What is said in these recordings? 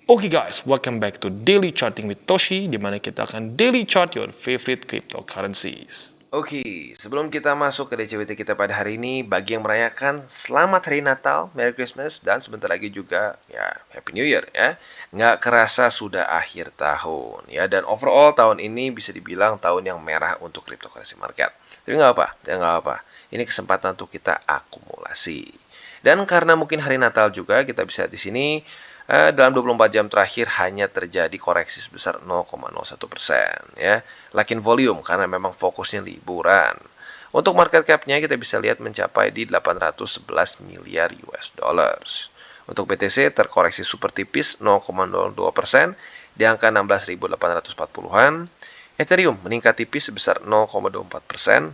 Oke guys, welcome back to Daily Charting with Toshi, di mana kita akan daily chart your favorite cryptocurrencies. Oke, sebelum kita masuk ke DCWT kita pada hari ini, bagi yang merayakan selamat hari Natal, Merry Christmas, dan sebentar lagi juga ya Happy New Year ya. Nggak kerasa sudah akhir tahun ya, dan overall tahun ini bisa dibilang tahun yang merah untuk cryptocurrency market. Tapi nggak apa, ya nggak apa. Ini kesempatan untuk kita akumulasi. Dan karena mungkin hari Natal juga, kita bisa di sini dalam 24 jam terakhir hanya terjadi koreksi sebesar 0,01% ya. Lakin volume karena memang fokusnya liburan. Untuk market cap-nya kita bisa lihat mencapai di 811 miliar US dollars. Untuk BTC terkoreksi super tipis 0,02% di angka 16.840-an. Ethereum meningkat tipis sebesar 0,24%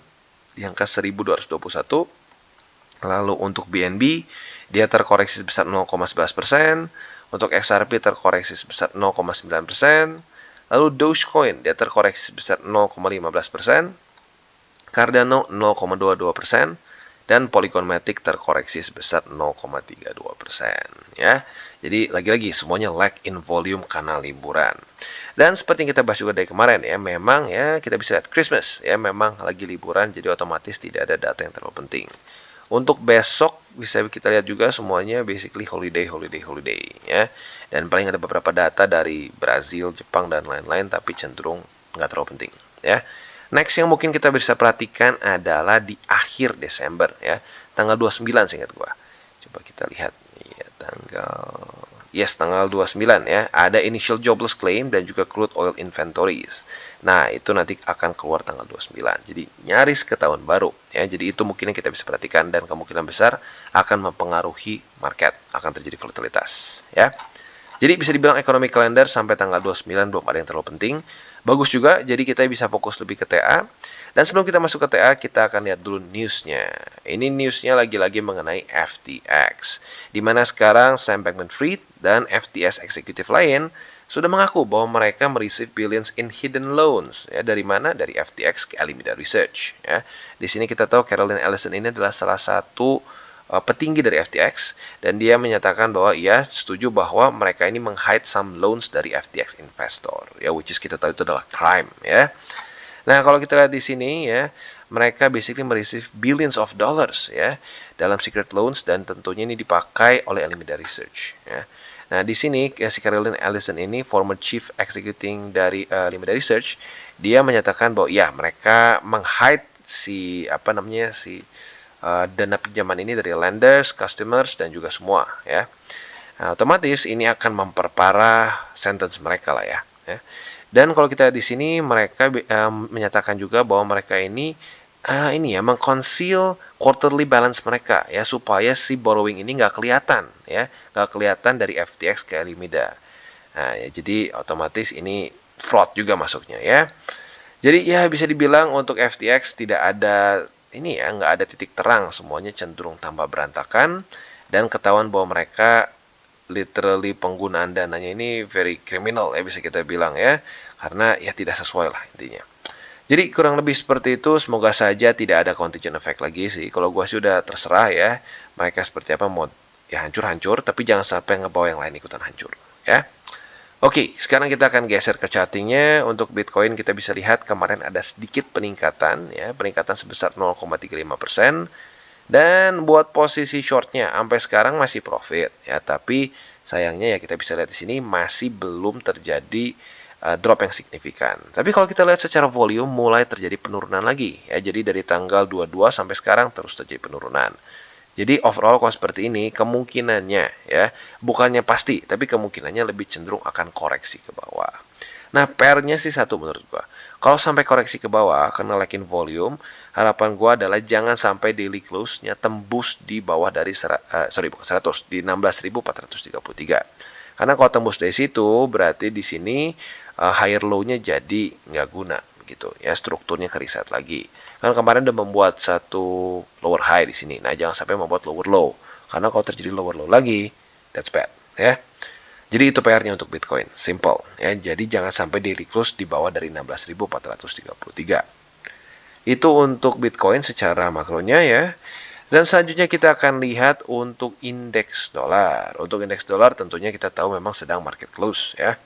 di angka 1.221. Lalu untuk BNB dia terkoreksi sebesar 0,11%. Untuk XRP terkoreksi sebesar 0,9%. Lalu Dogecoin dia terkoreksi sebesar 0,15%. Cardano 0,22%. Dan Polygon Matic terkoreksi sebesar 0,32% ya. Jadi lagi-lagi semuanya lag in volume karena liburan. Dan seperti yang kita bahas juga dari kemarin ya, memang ya kita bisa lihat Christmas ya, memang lagi liburan jadi otomatis tidak ada data yang terlalu penting. Untuk besok bisa kita lihat juga semuanya basically holiday ya. Dan paling ada beberapa data dari Brazil, Jepang dan lain-lain tapi cenderung nggak terlalu penting ya. Next yang mungkin kita bisa perhatikan adalah di akhir Desember ya. Tanggal 29 seingat gua. Coba kita lihat ya, tanggal 29 ya, ada initial jobless claim dan juga crude oil inventories. Nah, itu nanti akan keluar tanggal 29. Jadi nyaris ke tahun baru ya. Jadi itu mungkin yang kita bisa perhatikan dan kemungkinan besar akan mempengaruhi market, akan terjadi volatilitas ya. Jadi bisa dibilang ekonomi kalender sampai tanggal 29 belum ada yang terlalu penting. Bagus juga, jadi kita bisa fokus lebih ke TA. Dan sebelum kita masuk ke TA, kita akan lihat dulu newsnya. Ini newsnya lagi-lagi mengenai FTX. Dimana sekarang Sam Bankman-Fried dan FTX eksekutif lain sudah mengaku bahwa mereka mereceive billions in hidden loans. Ya, dari mana? Dari FTX ke Alameda Research. Ya. Di sini kita tahu Caroline Ellison ini adalah salah satu petinggi dari FTX dan dia menyatakan bahwa ia setuju bahwa mereka ini menghide some loans dari FTX investor ya, which is kita tahu itu adalah crime ya. Nah, kalau kita lihat di sini ya, mereka basically mereceive billions of dollars ya dalam secret loans dan tentunya ini dipakai oleh Alameda Research ya. Nah, di sini si Caroline Ellison ini former chief executing dari Alameda Research, dia menyatakan bahwa ya mereka menghide si dana pinjaman ini dari lenders, customers, dan juga semua ya. Nah, otomatis ini akan memperparah sentence mereka lah ya. Dan kalau kita di sini mereka menyatakan juga bahwa mereka ini mengconceal quarterly balance mereka ya supaya si borrowing ini nggak kelihatan ya, nggak kelihatan dari FTX ke Alameda. Nah, ya, jadi otomatis ini fraud juga masuknya ya. Jadi ya bisa dibilang untuk FTX tidak ada nggak ada titik terang, semuanya cenderung tambah berantakan dan ketahuan bahwa mereka literally penggunaan dananya ini very criminal ya bisa kita bilang ya, karena ya tidak sesuai lah intinya. Jadi kurang lebih seperti itu, semoga saja tidak ada contagion effect lagi sih. Kalau gua sih udah terserah ya, mereka seperti apa mau ya hancur-hancur, tapi jangan sampai ngebawa yang lain ikutan hancur ya. Oke, sekarang kita akan geser ke chartingnya. Untuk Bitcoin kita bisa lihat kemarin ada sedikit peningkatan ya, peningkatan sebesar 0,35%. Dan buat posisi shortnya sampai sekarang masih profit ya, tapi sayangnya ya kita bisa lihat di sini masih belum terjadi drop yang signifikan. Tapi kalau kita lihat secara volume mulai terjadi penurunan lagi ya. Jadi dari tanggal 22 sampai sekarang terus terjadi penurunan. Jadi overall kalau seperti ini kemungkinannya ya, bukannya pasti, tapi kemungkinannya lebih cenderung akan koreksi ke bawah. Nah, pairnya sih satu menurut gua. Kalau sampai koreksi ke bawah karena naikin volume, harapan gua adalah jangan sampai daily close-nya tembus di bawah dari bukan 100, di 16.433. Karena kalau tembus dari situ berarti di sini higher low-nya jadi nggak guna gitu ya, strukturnya keriset lagi. Kan kemarin udah membuat satu lower high di sini. Nah, jangan sampai membuat lower low. Karena kalau terjadi lower low lagi, that's bad ya. Jadi itu PR-nya untuk Bitcoin, simple ya. Jadi jangan sampai daily close di bawah dari 16.433. Itu untuk Bitcoin secara makronya ya. Dan selanjutnya kita akan lihat untuk indeks dolar. Untuk indeks dolar tentunya kita tahu memang sedang market close ya.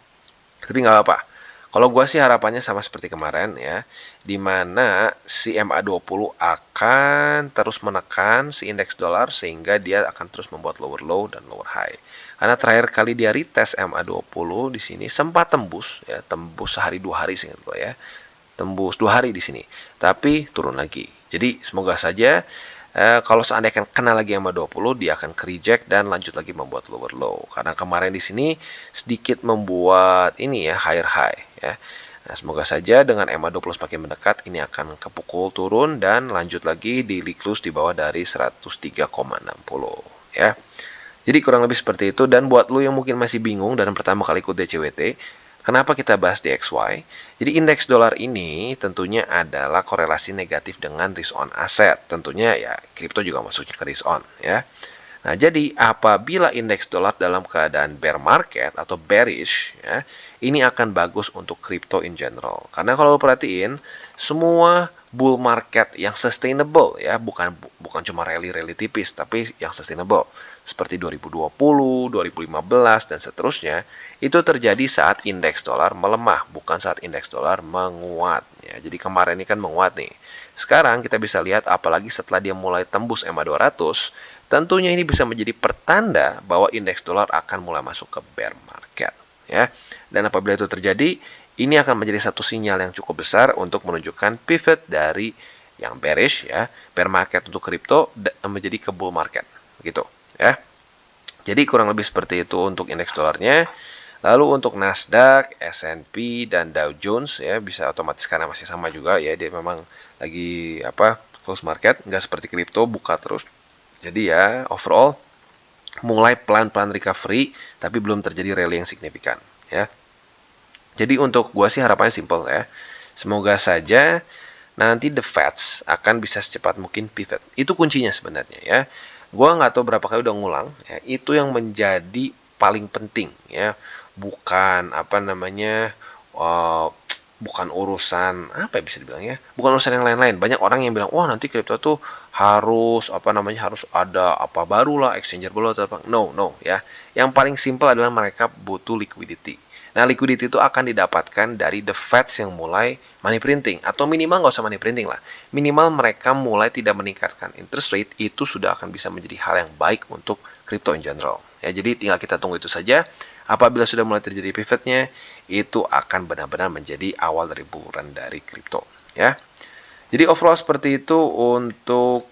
Tapi nggak apa-apa. Kalau gua sih harapannya sama seperti kemarin ya, di mana si MA20 akan terus menekan si indeks dolar sehingga dia akan terus membuat lower low dan lower high. Karena terakhir kali dia retest MA20 di sini sempat tembus ya, tembus sehari 2 hari seingat gua ya. Tembus 2 hari di sini, tapi turun lagi. Jadi semoga saja kalau seandainya kena lagi sama 20, dia akan reject dan lanjut lagi membuat lower low. Karena kemarin di sini sedikit membuat ini ya higher high ya. Nah, semoga saja dengan MA20 semakin mendekat ini akan kepukul turun dan lanjut lagi di close di bawah dari 103,60 ya. Jadi kurang lebih seperti itu. Dan buat lo yang mungkin masih bingung dan pertama kali ikut DCWT, kenapa kita bahas DXY? Jadi indeks dolar ini tentunya adalah korelasi negatif dengan risk on aset. Tentunya ya kripto juga masuknya ke risk on ya. Nah, jadi apabila indeks dolar dalam keadaan bear market atau bearish ya, ini akan bagus untuk kripto in general. Karena kalau lo perhatiin semua bull market yang sustainable ya, bukan cuma rally tipis tapi yang sustainable seperti 2020, 2015 dan seterusnya, itu terjadi saat indeks dolar melemah, bukan saat indeks dolar menguat ya. Jadi kemarin ini kan menguat nih. Sekarang kita bisa lihat apalagi setelah dia mulai tembus MA200, tentunya ini bisa menjadi pertanda bahwa indeks dolar akan mulai masuk ke bear market ya. Dan apabila itu terjadi, ini akan menjadi satu sinyal yang cukup besar untuk menunjukkan pivot dari yang bearish ya, bear market untuk kripto menjadi ke bull market gitu ya. Jadi kurang lebih seperti itu untuk indeks dolarnya. Lalu untuk Nasdaq, S&P dan Dow Jones ya bisa otomatis karena masih sama juga ya, dia memang lagi close market, nggak seperti kripto buka terus. Jadi ya overall mulai pelan-pelan recovery tapi belum terjadi rally yang signifikan ya. Jadi untuk gua sih harapannya simple ya. Semoga saja nanti the Feds akan bisa secepat mungkin pivot. Itu kuncinya sebenarnya ya. Gua nggak tahu berapa kali udah ngulang ya, itu yang menjadi paling penting ya. Bukan uh, bukan urusan apa ya bisa dibilang ya, bukan urusan yang lain-lain. Banyak orang yang bilang wah nanti kripto tuh harus harus ada apa baru lah, exchanger baru atau apa. No ya, yang paling simple adalah mereka butuh liquidity. Nah, liquidity itu akan didapatkan dari the Feds yang mulai money printing, atau minimal nggak usah money printing lah, minimal mereka mulai tidak meningkatkan interest rate. Itu sudah akan bisa menjadi hal yang baik untuk crypto in general ya. Jadi tinggal kita tunggu itu saja. Apabila sudah mulai terjadi pivotnya, itu akan benar-benar menjadi awal dari bulan dari kripto ya. Jadi overall seperti itu untuk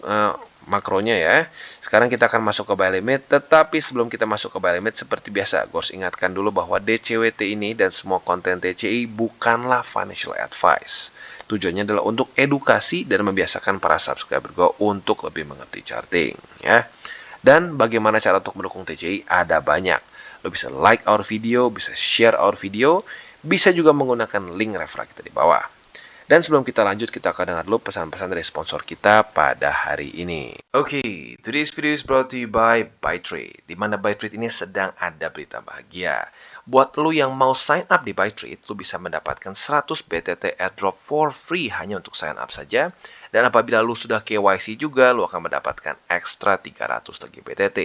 makronya ya. Sekarang kita akan masuk ke buy limit, tetapi sebelum kita masuk ke buy limit seperti biasa, gue harus ingatkan dulu bahwa DCWT ini dan semua konten TCI bukanlah financial advice. Tujuannya adalah untuk edukasi dan membiasakan para subscriber gue untuk lebih mengerti charting ya. Dan bagaimana cara untuk mendukung TCI? Ada banyak. Lo bisa like our video, bisa share our video, bisa juga menggunakan link referral kita di bawah. Dan sebelum kita lanjut, kita akan dengar dulu pesan-pesan dari sponsor kita pada hari ini. Oke, today's video is brought to you by Bytrade, di mana Bytrade ini sedang ada berita bahagia. Buat lo yang mau sign up di Bytrade, lo bisa mendapatkan 100 BTT airdrop for free hanya untuk sign up saja. Dan apabila lo sudah KYC juga, lo akan mendapatkan ekstra 300 lagi BTT.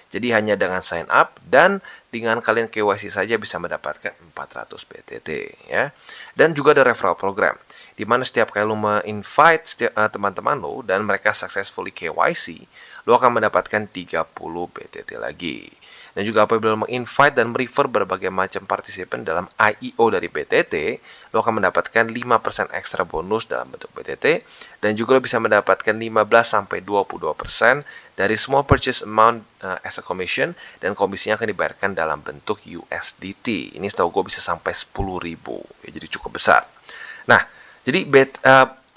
Jadi hanya dengan sign up dan dengan kalian KYC saja bisa mendapatkan 400 BTT ya. Dan juga ada referral program, di mana setiap kali lo invite teman-teman lo dan mereka successfully KYC, lo akan mendapatkan 30 BTT lagi. Dan juga apabila invite dan refer berbagai macam partisipan dalam IEO dari BTT, lo akan mendapatkan 5% ekstra bonus dalam bentuk BTT, dan juga lo bisa mendapatkan 15-22% dari semua purchase amount as a commission, dan komisinya akan dibayarkan dalam bentuk USDT. Ini setahu gue bisa sampai 10.000, ya, jadi cukup besar. Nah, jadi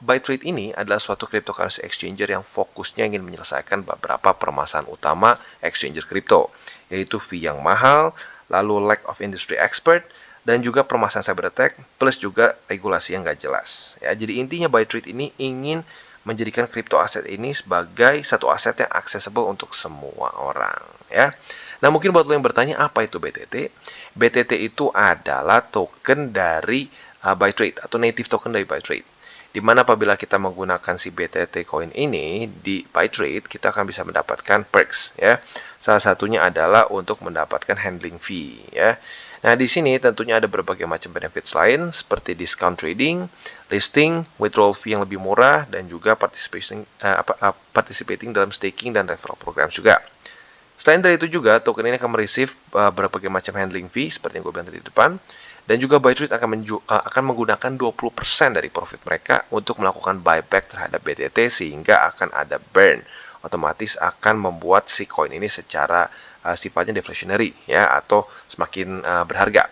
Bytrade ini adalah suatu cryptocurrency exchanger yang fokusnya ingin menyelesaikan beberapa permasalahan utama exchanger kripto, yaitu fee yang mahal, lalu lack of industry expert, dan juga permasalahan cyber attack, plus juga regulasi yang nggak jelas. Ya, jadi intinya Bytrade ini ingin menjadikan kripto aset ini sebagai satu aset yang accessible untuk semua orang. Ya. Nah, mungkin buat lo yang bertanya apa itu BTT? BTT itu adalah token dari Bytrade atau native token dari Bytrade. Dimana apabila kita menggunakan si BTT coin ini di buy trade, kita akan bisa mendapatkan perks ya. Salah satunya adalah untuk mendapatkan handling fee ya. Nah, di sini tentunya ada berbagai macam benefits lain seperti discount trading, listing, withdrawal fee yang lebih murah, dan juga participating dalam staking dan referral program juga. Selain dari itu juga, token ini akan mereceive berbagai macam handling fee seperti yang gue bilang tadi di depan. Dan juga Bytrade akan menggunakan 20% dari profit mereka untuk melakukan buyback terhadap BTT sehingga akan ada burn. Otomatis akan membuat si coin ini secara sifatnya deflationary ya, atau semakin berharga.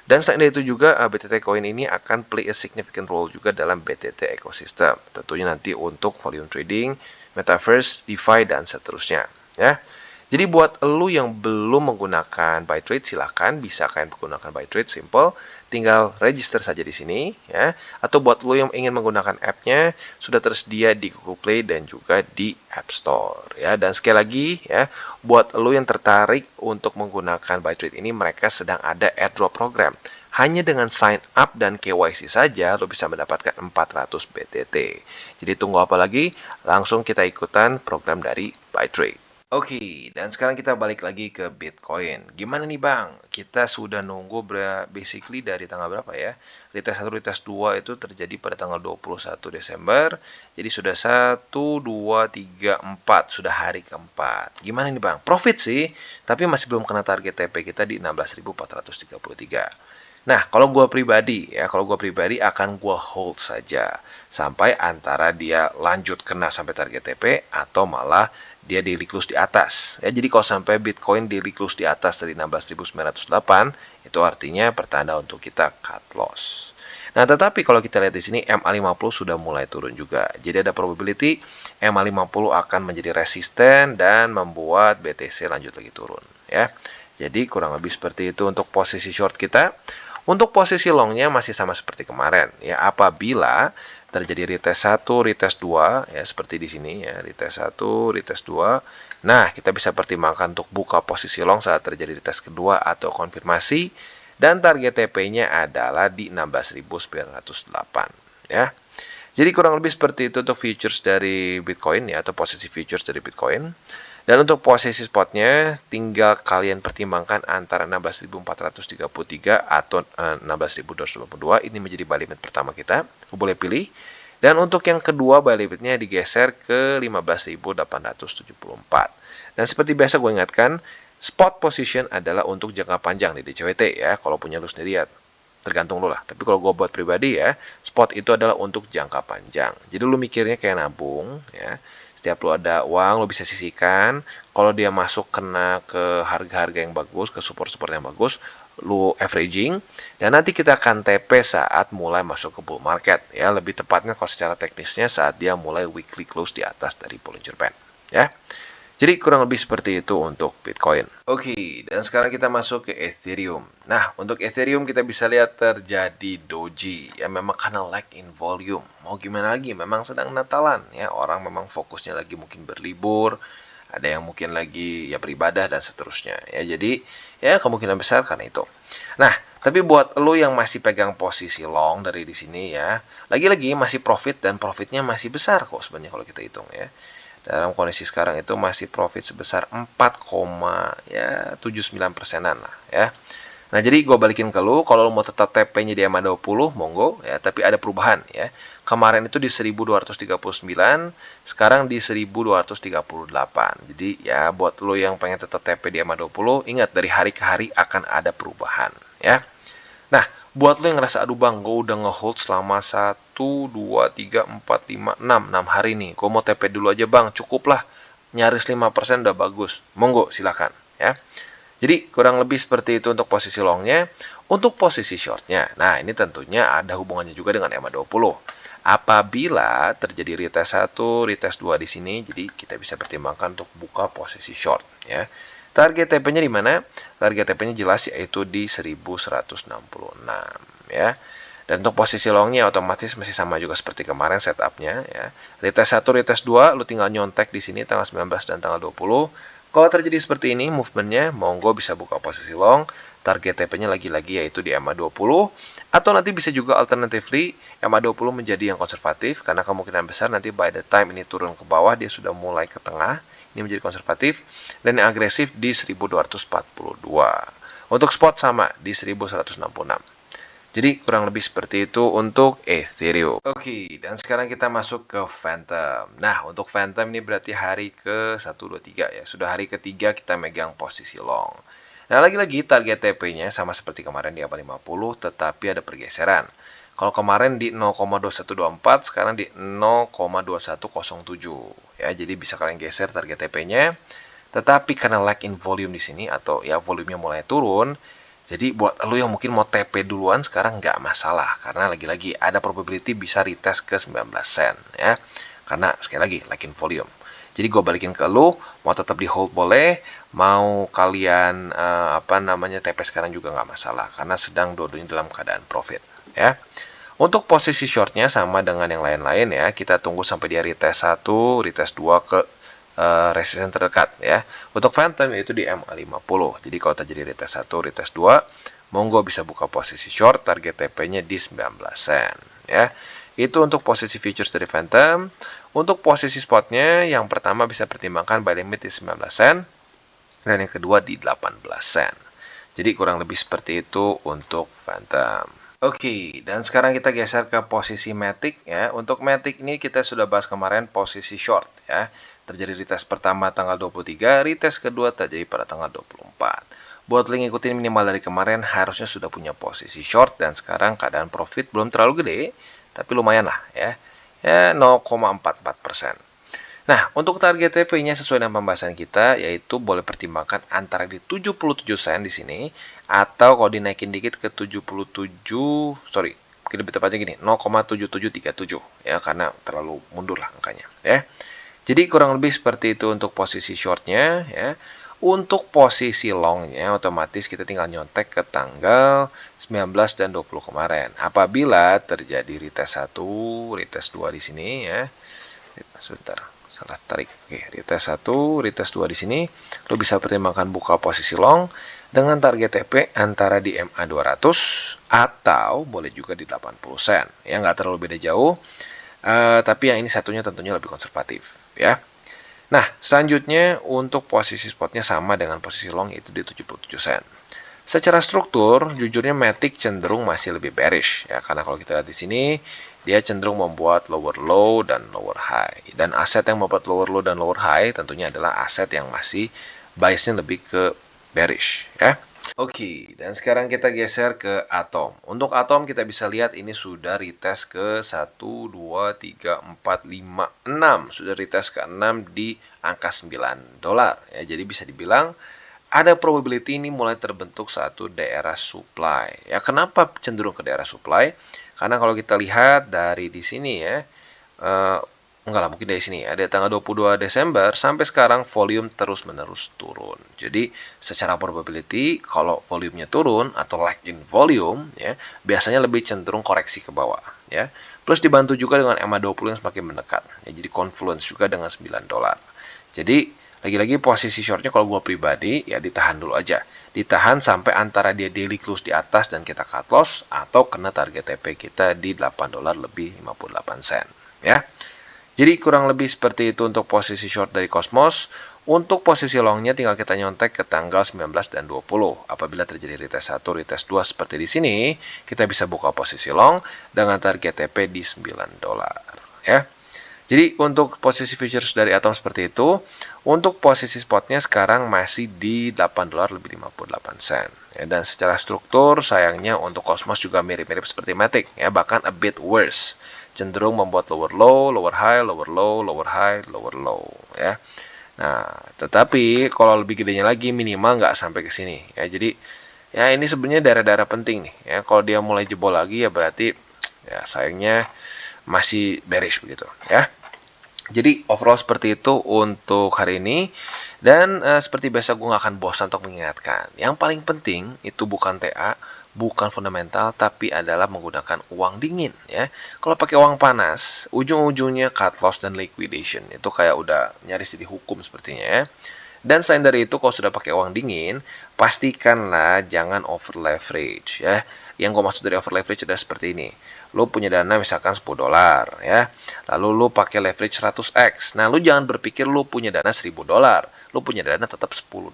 Dan selain dari itu juga BTT Coin ini akan play a significant role juga dalam BTT ecosystem. Tentunya nanti untuk volume trading, metaverse, DeFi, dan seterusnya ya. Jadi buat lu yang belum menggunakan Bytrade, silahkan bisa kalian menggunakan Bytrade, simple. Tinggal register saja di sini ya. Atau buat lu yang ingin menggunakan app-nya, sudah tersedia di Google Play dan juga di App Store ya. Dan sekali lagi ya, buat lu yang tertarik untuk menggunakan Bytrade ini, mereka sedang ada airdrop program. Hanya dengan sign up dan KYC saja, lo bisa mendapatkan 400 BTT. Jadi tunggu apa lagi? Langsung kita ikutan program dari Bytrade. Oke, dan sekarang kita balik lagi ke Bitcoin. Gimana nih Bang? Kita sudah nunggu basically dari tanggal berapa ya? Retest 1, retest 2 itu terjadi pada tanggal 21 Desember. Jadi sudah 1, 2, 3, 4. Sudah hari keempat. Gimana nih Bang? Profit sih, tapi masih belum kena target TP kita di 16.433. Nah, kalau gue pribadi akan gue hold saja sampai antara dia lanjut kena sampai target TP atau malah dia daily close di atas. Ya, jadi kalau sampai Bitcoin daily close di atas dari 16.908, itu artinya pertanda untuk kita cut loss. Nah, tetapi kalau kita lihat di sini MA50 sudah mulai turun juga. Jadi ada probability MA50 akan menjadi resisten dan membuat BTC lanjut lagi turun, ya. Jadi kurang lebih seperti itu untuk posisi short kita. Untuk posisi longnya masih sama seperti kemarin ya, apabila terjadi retest 1, retest 2 ya, seperti di sini ya, retest 1, retest 2. Nah, kita bisa pertimbangkan untuk buka posisi long saat terjadi retest kedua atau konfirmasi, dan target TP-nya adalah di 16.908 ya. Jadi kurang lebih seperti itu untuk futures dari Bitcoin ya, atau posisi futures dari Bitcoin. Dan untuk posisi spotnya tinggal kalian pertimbangkan antara 16.433 atau 16.282. Ini menjadi buy limit pertama kita. Boleh pilih. Dan untuk yang kedua buy limitnya digeser ke 15.874. Dan seperti biasa gue ingatkan, spot position adalah untuk jangka panjang di DCWT ya. Kalau punya lu sendiri ya tergantung lu lah. Tapi kalau gue buat pribadi ya, spot itu adalah untuk jangka panjang. Jadi lu mikirnya kayak nabung ya. Setiap lu ada uang, lu bisa sisihkan. Kalau dia masuk kena ke harga-harga yang bagus, ke support-support yang bagus, lu averaging. Dan nanti kita akan TP saat mulai masuk ke bull market ya. Lebih tepatnya kalau secara teknisnya saat dia mulai weekly close di atas dari Bollinger Band ya. Jadi kurang lebih seperti itu untuk Bitcoin. Oke, dan sekarang kita masuk ke Ethereum. Nah, untuk Ethereum kita bisa lihat terjadi doji. Ya memang karena lag in volume. Mau gimana lagi, memang sedang Natalan. Ya, orang memang fokusnya lagi mungkin berlibur. Ada yang mungkin lagi ya beribadah dan seterusnya. Ya, jadi ya kemungkinan besar karena itu. Nah, tapi buat lo yang masih pegang posisi long dari di sini ya, lagi-lagi masih profit dan profitnya masih besar kok sebenarnya kalau kita hitung ya. Dalam kondisi sekarang itu masih profit sebesar 4,79%-an lah ya. Nah, jadi gue balikin ke lu, kalau lu mau tetap TP-nya di EMA 20, monggo ya, tapi ada perubahan ya. Kemarin itu di 1239, sekarang di 1238. Jadi ya buat lu yang pengen tetap TP di EMA 20, ingat dari hari ke hari akan ada perubahan ya. Nah, buat lo yang ngerasa, aduh bang, gue udah ngehold selama 1, 2, 3, 4, 5, 6 hari nih. Gue mau TP dulu aja bang, cukup lah. Nyaris 5% udah bagus. Monggo, silakan ya. Jadi kurang lebih seperti itu untuk posisi longnya. Untuk posisi shortnya, nah ini tentunya ada hubungannya juga dengan EMA 20. Apabila terjadi retest 1, retest 2 di sini, jadi kita bisa pertimbangkan untuk buka posisi short ya. Target TP-nya di mana? Target TP-nya jelas yaitu di 1166 ya. Dan untuk posisi longnya otomatis masih sama juga seperti kemarin setupnya ya. Retest 1, retest 2, lu tinggal nyontek di sini tanggal 19 dan tanggal 20. Kalau terjadi seperti ini movementnya, monggo bisa buka posisi long. target TP-nya lagi-lagi yaitu di MA20, atau nanti bisa juga alternatively MA20 menjadi yang konservatif karena kemungkinan besar nanti by the time ini turun ke bawah dia sudah mulai ke tengah, ini menjadi konservatif, dan yang agresif di 1242. Untuk spot sama di 1166. Jadi kurang lebih seperti itu untuk Ethereum. Oke, dan sekarang kita masuk ke Phantom. Nah, untuk Phantom ini berarti hari ke 1, 2, 3 ya. Sudah hari ketiga kita megang posisi long. Nah, lagi-lagi target TP-nya sama seperti kemarin di abal 50, tetapi ada pergeseran. Kalau kemarin di 0,2124, sekarang di 0,2107 ya. Jadi bisa kalian geser target TP-nya. Tetapi karena lag in volume di sini atau ya volumenya mulai turun, jadi buat lo yang mungkin mau TP duluan sekarang nggak masalah karena lagi-lagi ada probability bisa retest ke 19 sen ya. Karena sekali lagi lag in volume. Jadi gue balikin ke lo, mau tetap di hold boleh, mau kalian TP sekarang juga nggak masalah karena sedang dua-duanya dalam keadaan profit ya. Untuk posisi shortnya sama dengan yang lain-lain ya, kita tunggu sampai dia retest 1, retest 2 ke resistance terdekat ya. Untuk Phantom yaitu di MA50. Jadi kalau terjadi retest 1, retest 2, monggo bisa buka posisi short, target TP-nya di 19 sen ya. Itu untuk posisi futures dari Phantom. Untuk posisi spotnya, yang pertama bisa pertimbangkan buy limit di 19 sen dan yang kedua di 18 sen. Jadi kurang lebih seperti itu untuk Phantom. Oke, dan sekarang kita geser ke posisi Matic ya. Untuk Matic ini kita sudah bahas kemarin posisi short ya. Terjadi retest pertama tanggal 23, retest kedua terjadi pada tanggal 24. Buat link ikutin minimal dari kemarin harusnya sudah punya posisi short dan sekarang keadaan profit belum terlalu gede, tapi lumayan lah ya. Ya 0,44%. Nah, untuk target TP-nya sesuai dengan pembahasan kita, yaitu boleh pertimbangkan antara di 77 sen di sini, atau kalau dinaikin dikit ke 77, sorry, lebih tepatnya gini, 0,7737, ya, karena terlalu mundur lah angkanya, ya. Jadi kurang lebih seperti itu untuk posisi shortnya, ya. Untuk posisi longnya, otomatis kita tinggal nyontek ke tanggal 19 dan 20 kemarin. Apabila terjadi retest 1, retest 2 di sini, ya. Sebentar, salah tarik. Oke, retest 1, retest 2 di sini. Lo bisa pertimbangkan buka posisi long dengan target TP antara di MA200 atau boleh juga di 80 sen. Ya, nggak terlalu beda jauh. Tapi yang ini satunya tentunya lebih konservatif. Ya. Nah, selanjutnya untuk posisi spotnya sama dengan posisi long yaitu di 77 sen. Secara struktur, jujurnya Matic cenderung masih lebih bearish ya, karena kalau kita lihat di sini dia cenderung membuat lower low dan lower high. Dan aset yang membuat lower low dan lower high tentunya adalah aset yang masih biasnya lebih ke bearish ya. Oke, dan sekarang kita geser ke Atom. Untuk Atom kita bisa lihat ini sudah retest ke 1, 2, 3, 4, 5, 6. Sudah retest ke 6 di angka 9 dolar. Ya, jadi bisa dibilang ada probability ini mulai terbentuk satu daerah supply. Ya, kenapa cenderung ke daerah supply? Karena kalau kita lihat dari di sini ya, enggak lah, mungkin dari sini ada tanggal 22 Desember sampai sekarang volume terus-menerus turun. Jadi secara probability kalau volumenya turun atau lag in volume ya, biasanya lebih cenderung koreksi ke bawah ya. Plus dibantu juga dengan MA20 yang semakin mendekat. Ya, jadi confluence juga dengan 9 dolar. Jadi lagi-lagi posisi shortnya kalau gue pribadi ya ditahan dulu aja. Ditahan sampai antara dia daily close di atas dan kita cut loss atau kena target TP kita di 8 dolar lebih 58 sen ya. Jadi kurang lebih seperti itu untuk posisi short dari Cosmos. Untuk posisi longnya tinggal kita nyontek ke tanggal 19 dan 20. Apabila terjadi retest 1, retest 2 seperti di sini, kita bisa buka posisi long dengan target TP di 9 dolar ya. Jadi untuk posisi futures dari Atom seperti itu. Untuk posisi spotnya sekarang masih di 8 dolar lebih 58 sen. Ya, dan secara struktur sayangnya untuk Cosmos juga mirip-mirip seperti Matic ya, bahkan a bit worse. Cenderung membuat lower low, lower high, lower low, lower high, lower low ya. Nah, tetapi kalau lebih gedenya lagi minimal nggak sampai ke sini ya. Jadi ya ini sebenarnya daerah-daerah penting nih ya. Kalau dia mulai jebol lagi ya berarti ya sayangnya masih bearish begitu ya. Jadi overall seperti itu untuk hari ini. Dan seperti biasa gue gak akan bosan untuk mengingatkan. Yang paling penting itu bukan TA, bukan fundamental, tapi adalah menggunakan uang dingin ya. Kalau pakai uang panas, ujung-ujungnya cut loss dan liquidation. Itu kayak udah nyaris jadi hukum sepertinya ya. Dan selain dari itu, kalau sudah pakai uang dingin, pastikanlah jangan over leverage ya. Yang gue maksud dari over leverage adalah seperti ini. Lu punya dana misalkan $10 ya. Lalu lu pakai leverage 100x. Nah, lu jangan berpikir lu punya dana $1000. Lu punya dana tetap $10.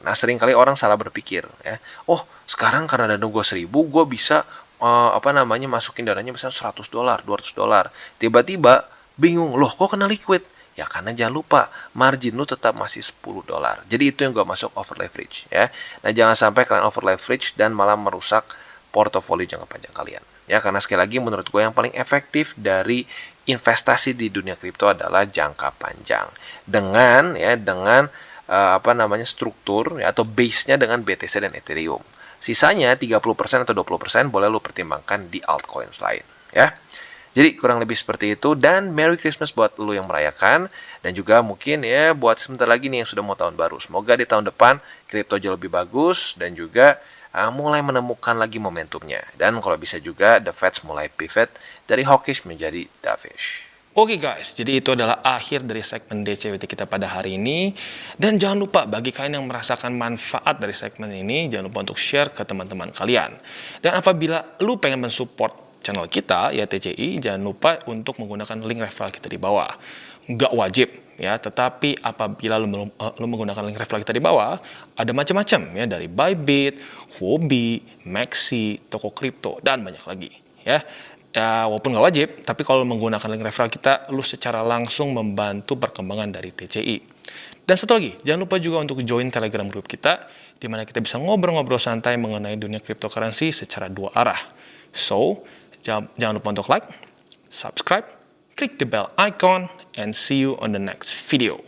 Nah, seringkali orang salah berpikir ya. Oh, sekarang karena dana gue 1000, gue bisa masukin dananya misalnya $100, $200. Tiba-tiba bingung, loh kok kena liquid? Ya karena jangan lupa, margin lu tetap masih $10. Jadi itu yang gue masuk over leverage ya. Nah, jangan sampai kalian over leverage dan malah merusak portofolio jangka panjang kalian. Ya, karena sekali lagi menurut gue yang paling efektif dari investasi di dunia kripto adalah jangka panjang. Dengan struktur ya, atau base-nya dengan BTC dan Ethereum. Sisanya 30% atau 20% boleh lu pertimbangkan di altcoins lain ya. Jadi kurang lebih seperti itu, dan Merry Christmas buat lu yang merayakan, dan juga mungkin ya buat sebentar lagi nih yang sudah mau tahun baru. Semoga di tahun depan kripto jauh lebih bagus dan juga mulai menemukan lagi momentumnya. Dan kalau bisa juga the Fed mulai pivot dari hawkish menjadi dovish. Oke guys, jadi itu adalah akhir dari segmen DCWT kita pada hari ini. Dan jangan lupa bagi kalian yang merasakan manfaat dari segmen ini, jangan lupa untuk share ke teman-teman kalian. Dan apabila lu pengen mensupport channel kita, ya TCI, jangan lupa untuk menggunakan link referral kita di bawah. Nggak wajib, ya, tetapi apabila lu menggunakan link referral kita di bawah, ada macam-macam ya, dari Bybit, Huobi, Maxi, toko kripto, dan banyak lagi ya. Ya, walaupun nggak wajib, tapi kalau menggunakan link referral kita, lu secara langsung membantu perkembangan dari TCI. Dan satu lagi, jangan lupa juga untuk join Telegram group kita, di mana kita bisa ngobrol-ngobrol santai mengenai dunia cryptocurrency secara dua arah. So, jangan lupa untuk like, subscribe, klik the bell icon, and see you on the next video.